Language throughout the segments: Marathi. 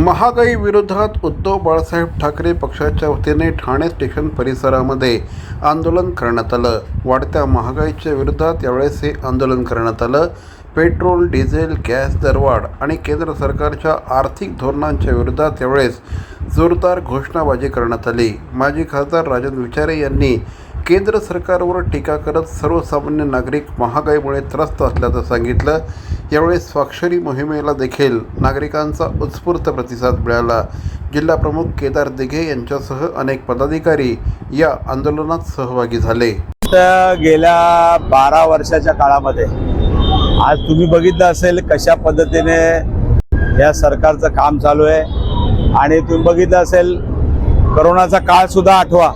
महागाई विरोधात उद्धव बाळासाहेब ठाकरे पक्षाच्या वतीने ठाणे स्टेशन परिसरामध्ये आंदोलन करण्यात आलं। वाढत्या महागाईच्या विरोधात यावेळेस हे आंदोलन करण्यात आलं। पेट्रोल, डिझेल, गॅस दरवाढ आणि केंद्र सरकारच्या आर्थिक धोरणांच्या विरोधात यावेळेस जोरदार घोषणाबाजी करण्यात आली। माजी खासदार राजन विचारे यांनी केंद्र सरकारवर टीका करत सर्वसामान्य नागरिक महागाईमुळे त्रस्त असल्याचं सांगितलं। यावेळी स्वाक्षरी मोहिमेला देखील नागरिकांचा उत्स्फूर्त प्रतिसाद मिळाला। जिल्हा प्रमुख केदार दिघे यांच्यासह अनेक पदाधिकारी या आंदोलनात सहभागी झाले। गेल्या 12 वर्षाच्या काळामध्ये आज तुम्ही बघितलं असेल कशा पद्धतीने या सरकारचं काम चालू आहे आणि तुम्ही बघितलं असेल कोरोनाचा काळ सुद्धा आठवा।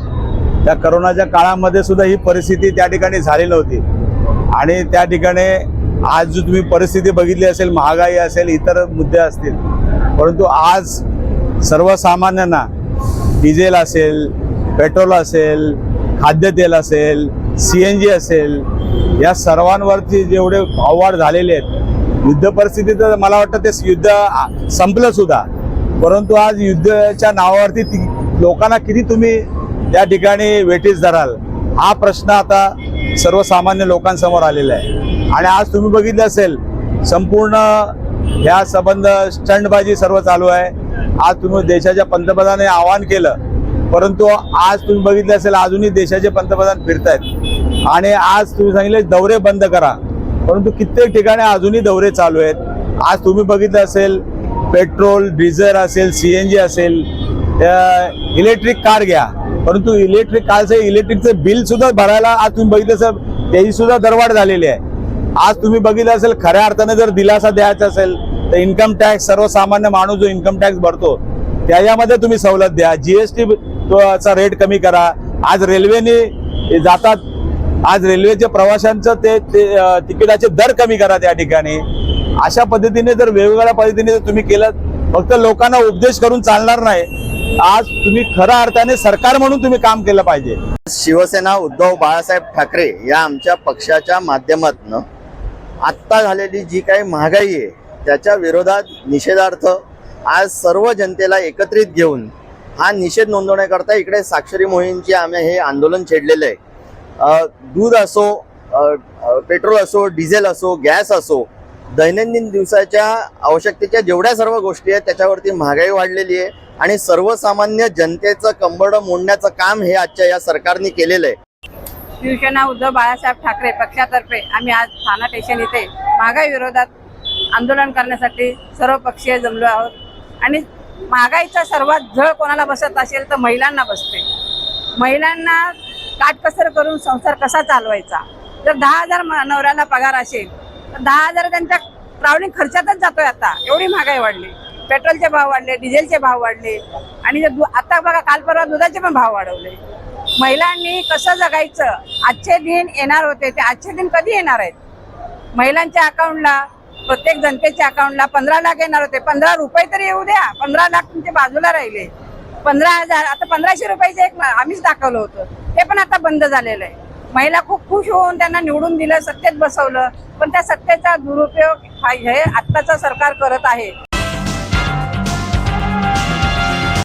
त्या कोरोनाच्या काळामध्ये सुद्धा ही परिस्थिती त्या ठिकाणी झाली नव्हती आणि त्या ठिकाणी आज जो तुम्ही परिस्थिती बघितली असेल, महागाई असेल, इतर मुद्दे असतील, परंतु आज सर्वसामान्यांना डिझेल असेल, पेट्रोल असेल, खाद्यतेल असेल, CNG असेल, या सर्वांवरती जेवढे भाववाढ झालेले आहेत, युद्ध परिस्थितीत मला वाटतं ते युद्ध संपलं सुद्धा, परंतु आज युद्धाच्या नावावरती लोकांना किती तुम्ही त्या ठिकाणी वेठीस धराल हा प्रश्न आता सर्वसामान्य लोकांसमोर आलेला आहे। आणि आज तुम्ही बघितलं असेल संपूर्ण ह्या संबंध स्टंटबाजी सर्व चालू आहे। आज तुम्ही देशाच्या पंतप्रधानांनी आवाहन केलं, परंतु आज तुम्ही बघितलं असेल अजूनही देशाचे पंतप्रधान फिरतायत आणि आज तुम्ही सांगितले दौरे बंद करा, परंतु कित्येक ठिकाणी अजूनही दौरे चालू आहेत। आज तुम्ही बघितलं असेल पेट्रोल, डिझेल असेल, CNG असेल, इलेक्ट्रिक कार घ्या, परंतु इलेक्ट्रिक कारचे इलेक्ट्रिकचं बिल सुद्धा भरायला आज तुम्ही बघितलं असेल त्याची सुद्धा दरवाढ झालेली आहे। आज तुम्ही बघितलं असेल खऱ्या अर्थाने जर दिलासा द्यायचा असेल तर इन्कम टॅक्स, सर्वसामान्य माणूस जो इन्कम टॅक्स भरतो त्याच्यामध्ये तुम्ही सवलत द्या, GST चा रेट कमी करा। आज रेल्वेने जातात, आज रेल्वेच्या प्रवाशांचं ते तिकिटाचे दर कमी करा त्या ठिकाणी। अशा पद्धतीने जर वेगवेगळ्या पद्धतीने जर तुम्ही केलं, फक्त लोकांना उपदेश करून चालणार नाही। आज तुम्ही खऱ्या अर्थाने सरकार म्हणून तुम्ही काम केलं पाहिजे। शिवसेना उद्धव बाळासाहेब ठाकरे या आमच्या पक्षाच्या माध्यमातून आत्ता झालेली जी काही महागाई आहे त्याच्या विरोधात निषेधार्थ आज सर्व जनतेला एकत्रित घेऊन हा निषेध नोंदवण्याकरता इकडे साक्षरी मोहीमची आम्ही हे आंदोलन छेडलेलं आहे। दूध असो, पेट्रोल असो, डिझेल असो, गॅस असो, दैनंदिन दिवसाच्या आवश्यकतेच्या जेवढ्या सर्व गोष्टी आहेत त्याच्यावरती महागाई वाढलेली आहे आणि सर्वसामान्य जनतेचं कंबरडं मोडण्याचं काम हे आजच्या या सरकारने केलेलं आहे। शिवसेना उद्धव बाळासाहेब ठाकरे पक्षातर्फे आम्ही आज ठाणा स्टेशन इथे महागाई विरोधात आंदोलन करण्यासाठी सर्व पक्षीय जमलो आहोत। आणि महागाईचा सर्वात झळ कोणाला बसत असेल तर महिलांना बसते। महिलांना काटकसर करून संसार कसा चालवायचा, जर 10,000 नवऱ्याला पगार असेल तर 10,000 त्यांच्या ट्रॅव्हलिंग खर्चातच जातोय। आता एवढी महागाई वाढली, पेट्रोलचे भाव वाढले, डिझेलचे भाव वाढले आणि आता बघा काल परवा दुधाचे पण भाव वाढवले। महिलांनी कसं जगायचं, आजचे दिन येणार होते, ते आजचे दिन कधी येणार आहेत? महिलांच्या अकाउंटला, प्रत्येक जनतेच्या अकाउंटला 15 लाख येणार होते, 15 रुपये तरी येऊ द्या। 15 लाख तुमच्या बाजूला राहिले, 15,000, आता 1500 रुपयाचे एक आम्हीच दाखवलं होतं, ते पण आता बंद झालेलं आहे। महिला खूप खुश होऊन त्यांना निवडून दिलं, सत्तेत बसवलं, पण त्या सत्तेचा दुरुपयोग हे आत्ताचं सरकार करत आहे।